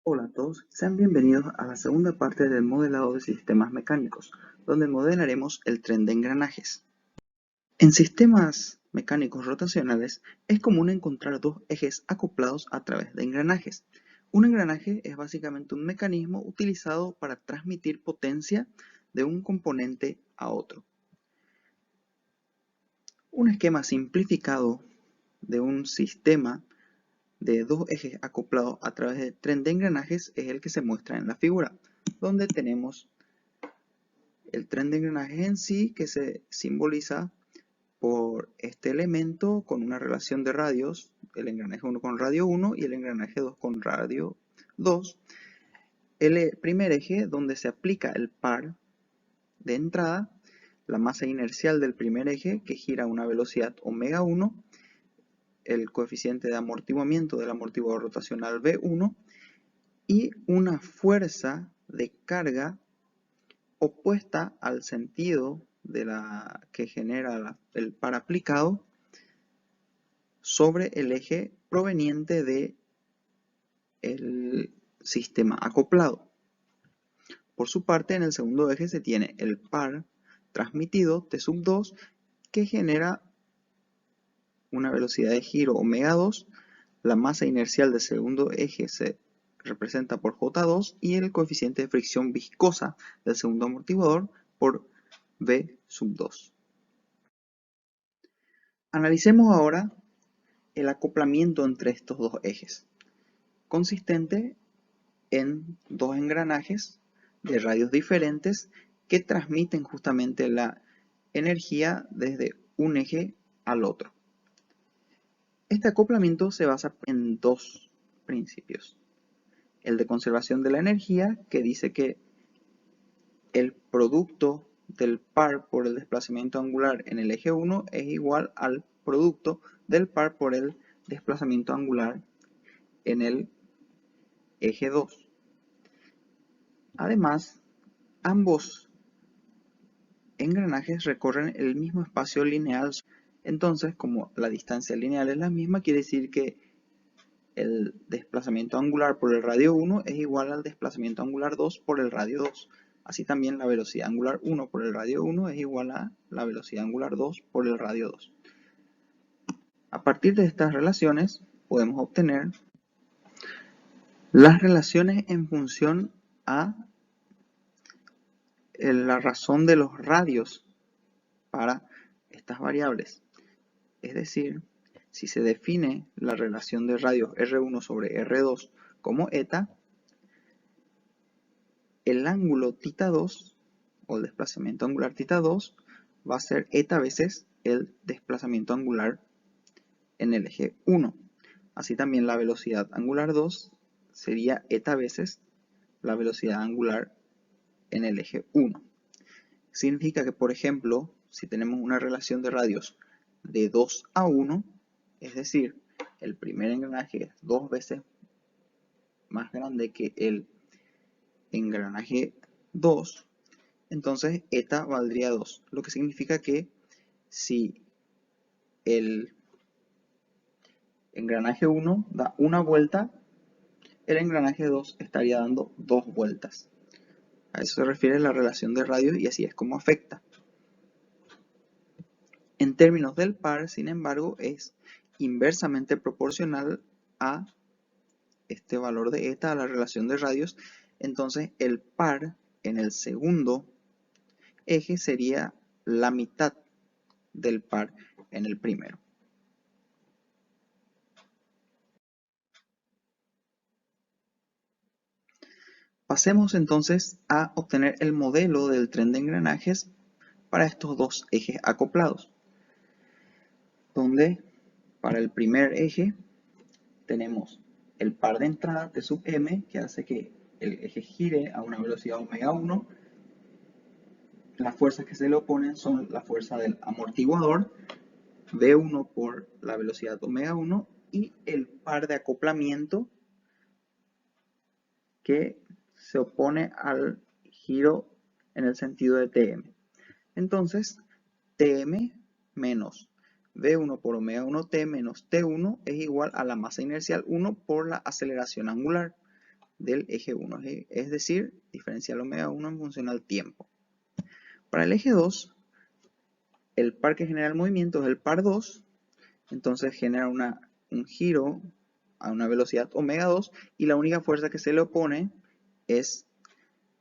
Hola a todos, sean bienvenidos a la segunda parte del modelado de sistemas mecánicos, donde modelaremos el tren de engranajes. En sistemas mecánicos rotacionales es común encontrar dos ejes acoplados a través de engranajes. Un engranaje es básicamente un mecanismo utilizado para transmitir potencia de un componente a otro. Un esquema simplificado de un sistema de dos ejes acoplados a través del tren de engranajes es el que se muestra en la figura, donde tenemos el tren de engranajes en sí, que se simboliza por este elemento con una relación de radios, el engranaje 1 con radio 1 y el engranaje 2 con radio 2. El primer eje donde se aplica el par de entrada, la masa inercial del primer eje que gira a una velocidad omega 1, el coeficiente de amortiguamiento del amortiguador rotacional V1 y una fuerza de carga opuesta al sentido de la que genera el par aplicado sobre el eje proveniente del sistema acoplado. Por su parte, en el segundo eje se tiene el par transmitido T sub 2 que genera una velocidad de giro omega 2, la masa inercial del segundo eje se representa por J2 y el coeficiente de fricción viscosa del segundo amortiguador por V sub 2. Analicemos ahora el acoplamiento entre estos dos ejes, consistente en dos engranajes de radios diferentes que transmiten justamente la energía desde un eje al otro. Este acoplamiento se basa en dos principios. El de conservación de la energía, que dice que el producto del par por el desplazamiento angular en el eje 1 es igual al producto del par por el desplazamiento angular en el eje 2. Además, ambos engranajes recorren el mismo espacio lineal. Entonces, como la distancia lineal es la misma, quiere decir que el desplazamiento angular por el radio 1 es igual al desplazamiento angular 2 por el radio 2. Así también la velocidad angular 1 por el radio 1 es igual a la velocidad angular 2 por el radio 2. A partir de estas relaciones podemos obtener las relaciones en función a la razón de los radios para estas variables. Es decir, si se define la relación de radios R1 sobre R2 como eta, el ángulo θ2 o el desplazamiento angular θ2 va a ser eta veces el desplazamiento angular en el eje 1. Así también la velocidad angular 2 sería eta veces la velocidad angular en el eje 1. Significa que, por ejemplo, si tenemos una relación de radios de 2 a 1, es decir, el primer engranaje es 2 veces más grande que el engranaje 2, entonces eta valdría 2, lo que significa que si el engranaje 1 da una vuelta, el engranaje 2 estaría dando 2 vueltas. A eso se refiere la relación de radios y así es como afecta. En términos del par, sin embargo, es inversamente proporcional a este valor de eta, a la relación de radios. Entonces el par en el segundo eje sería la mitad del par en el primero. Pasemos entonces a obtener el modelo del tren de engranajes para estos dos ejes acoplados, donde para el primer eje tenemos el par de entrada T sub m, que hace que el eje gire a una velocidad omega 1. Las fuerzas que se le oponen son la fuerza del amortiguador, V1 por la velocidad omega 1, y el par de acoplamiento que se opone al giro en el sentido de Tm. Entonces, Tm menos V1 por omega 1t menos T1 es igual a la masa inercial 1 por la aceleración angular, del eje 1, es decir, diferencial omega 1 en función al tiempo. Para el eje 2, el par que genera el movimiento es el par 2, entonces genera un giro a una velocidad omega 2 y la única fuerza que se le opone es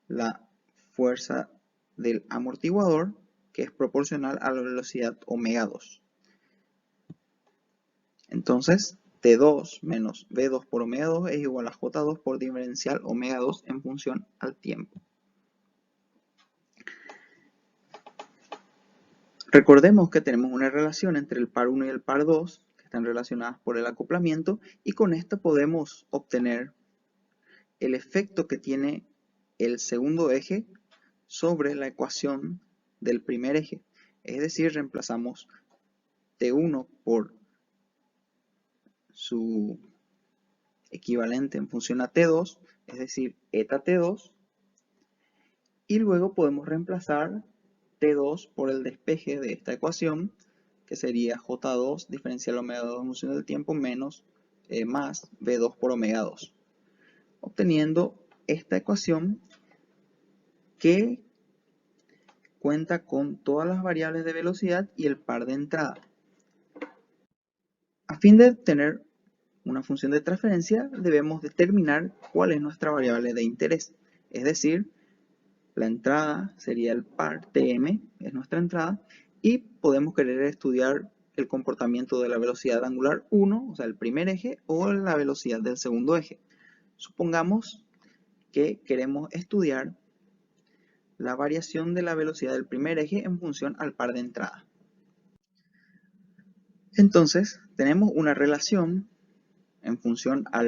la fuerza del amortiguador, que es proporcional a la velocidad omega 2. Entonces, T2 menos V2 por omega 2 es igual a J2 por diferencial omega 2 en función al tiempo. Recordemos que tenemos una relación entre el par 1 y el par 2, que están relacionadas por el acoplamiento, y con esto podemos obtener el efecto que tiene el segundo eje sobre la ecuación del primer eje. Es decir, reemplazamos T1 por su equivalente en función a T2, es decir, eta T2, y luego podemos reemplazar T2 por el despeje de esta ecuación, que sería J2 diferencial omega 2 en función del tiempo menos más V2 por omega 2, obteniendo esta ecuación que cuenta con todas las variables de velocidad y el par de entrada. A fin de obtener una función de transferencia, debemos determinar cuál es nuestra variable de interés. Es decir, la entrada sería el par Tm, es nuestra entrada, y podemos querer estudiar el comportamiento de la velocidad angular 1, o sea, el primer eje, o la velocidad del segundo eje. Supongamos que queremos estudiar la variación de la velocidad del primer eje en función al par de entrada. Entonces, tenemos una relación en función a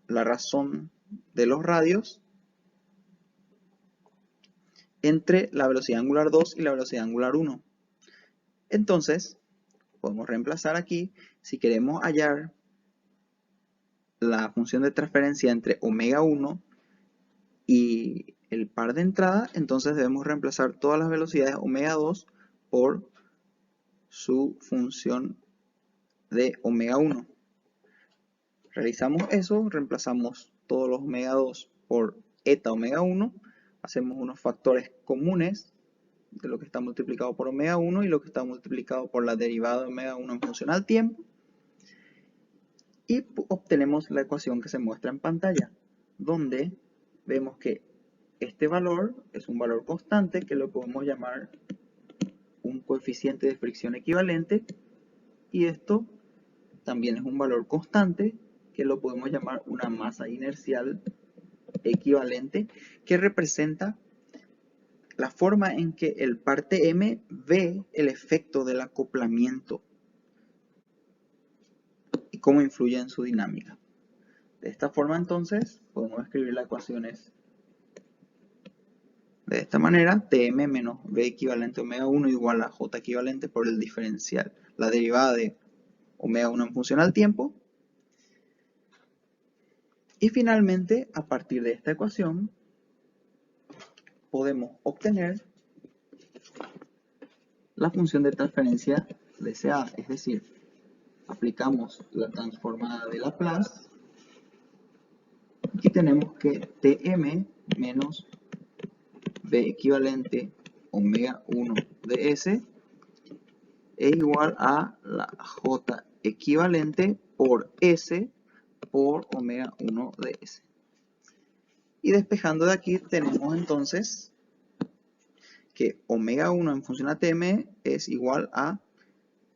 la razón de los radios entre la velocidad angular 2 y la velocidad angular 1. Entonces, podemos reemplazar aquí, si queremos hallar la función de transferencia entre omega 1 y el par de entrada, entonces debemos reemplazar todas las velocidades omega 2 por su función de omega 1. Realizamos eso, reemplazamos todos los omega 2 por eta omega 1, hacemos unos factores comunes de lo que está multiplicado por omega 1 y lo que está multiplicado por la derivada de omega 1 en función al tiempo, y obtenemos la ecuación que se muestra en pantalla, donde vemos que este valor es un valor constante que lo podemos llamar un coeficiente de fricción equivalente, y esto también es un valor constante que lo podemos llamar una masa inercial equivalente, que representa la forma en que el par Tm ve el efecto del acoplamiento y cómo influye en su dinámica. De esta forma, entonces, podemos escribir las ecuaciones de esta manera: Tm menos V equivalente a omega 1 igual a J equivalente por el diferencial, la derivada de omega 1 en función al tiempo. Y finalmente, a partir de esta ecuación, podemos obtener la función de transferencia deseada, es decir, aplicamos la transformada de Laplace. Aquí tenemos que Tm menos V equivalente omega 1 de S es igual a la J equivalente por S por omega 1 de S. Y despejando de aquí tenemos entonces que omega 1 en función a Tm es igual a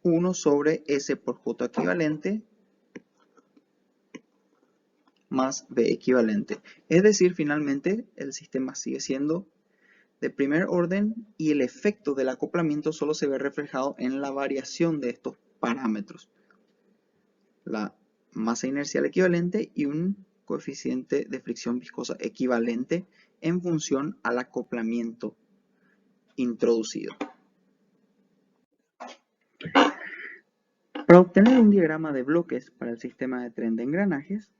1 sobre S por J equivalente más V equivalente. Es decir, finalmente el sistema sigue siendo de primer orden y el efecto del acoplamiento solo se ve reflejado en la variación de estos parámetros: la masa inercial equivalente y un coeficiente de fricción viscosa equivalente en función al acoplamiento introducido. Para obtener un diagrama de bloques para el sistema de tren de engranajes,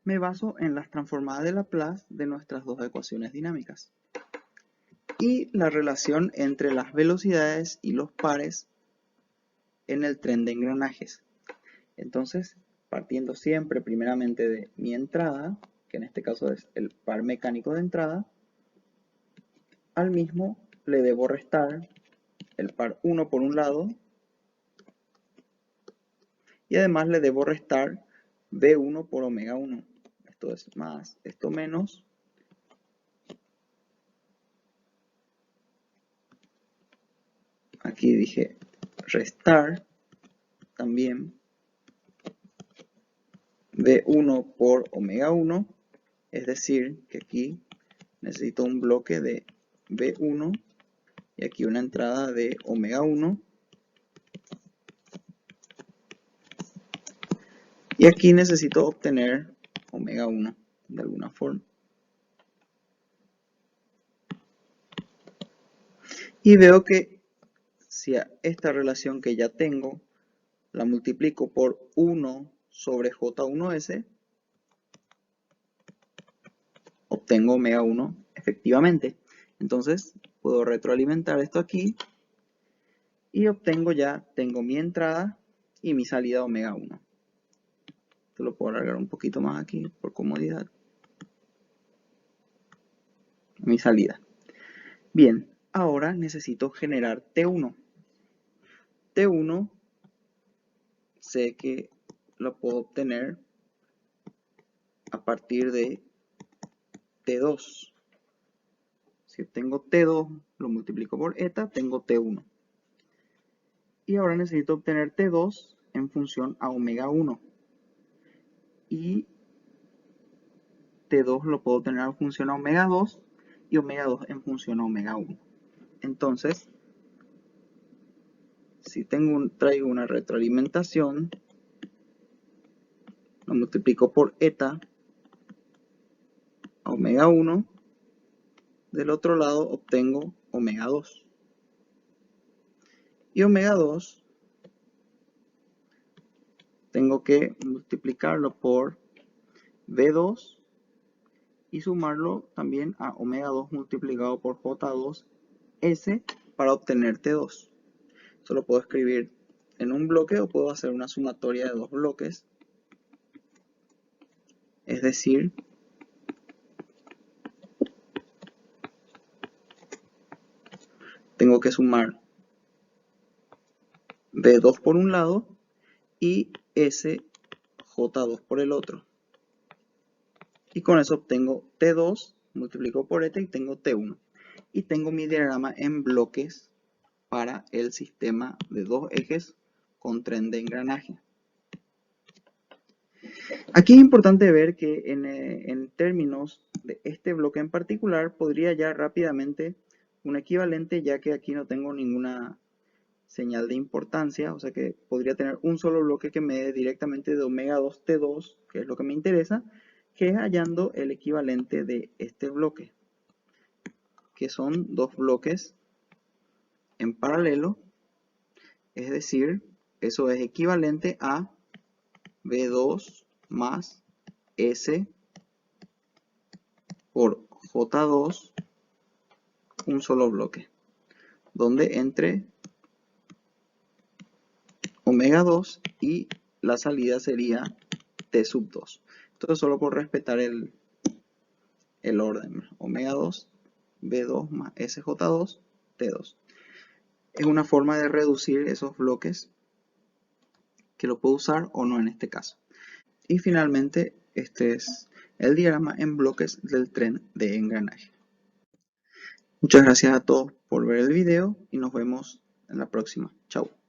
me baso en las transformadas de Laplace de nuestras dos ecuaciones dinámicas y la relación entre las velocidades y los pares en el tren de engranajes. Entonces, partiendo siempre primeramente de mi entrada, que en este caso es el par mecánico de entrada, al mismo le debo restar el par 1 por un lado y además le debo restar B1 por omega 1. Esto es más, esto menos. Aquí dije restar también B1 por omega 1, es decir, que aquí necesito un bloque de B1 y aquí una entrada de omega 1. Y aquí necesito obtener omega 1 de alguna forma. Y veo que si a esta relación que ya tengo la multiplico por 1 sobre J1S, obtengo omega 1 efectivamente. Entonces puedo retroalimentar esto aquí y obtengo ya, tengo mi entrada y mi salida omega 1. Esto lo puedo alargar un poquito más aquí por comodidad. Mi salida. Bien, ahora necesito generar T1. T1 sé que lo puedo obtener a partir de T2. Si obtengo T2, lo multiplico por eta, tengo T1. Y ahora necesito obtener T2 en función a omega 1. Y T2 lo puedo obtener en función a omega 2 y omega 2 en función a omega 1. Entonces, si traigo una retroalimentación, lo multiplico por eta a omega 1. Del otro lado obtengo omega 2. Y omega 2 tengo que multiplicarlo por B2 y sumarlo también a omega 2 multiplicado por J2S para obtener T2. Esto lo puedo escribir en un bloque o puedo hacer una sumatoria de dos bloques. Es decir, tengo que sumar B2 por un lado y SJ2 por el otro. Y con eso obtengo T2, multiplico por eta y tengo T1. Y tengo mi diagrama en bloques para el sistema de dos ejes con tren de engranaje. Aquí es importante ver que en términos de este bloque en particular podría hallar rápidamente un equivalente, ya que aquí no tengo ninguna señal de importancia, o sea que podría tener un solo bloque que me dé directamente de omega 2 T2, que es lo que me interesa, que es hallando el equivalente de este bloque, que son dos bloques en paralelo, es decir, eso es equivalente a B2 más S por J2, un solo bloque, donde entre omega 2 y la salida sería T sub 2. Esto es solo por respetar el orden. Omega 2, B2 más SJ2, T2. Es una forma de reducir esos bloques que lo puedo usar o no en este caso. Y finalmente, este es el diagrama en bloques del tren de engranaje. Muchas gracias a todos por ver el video y nos vemos en la próxima. Chao.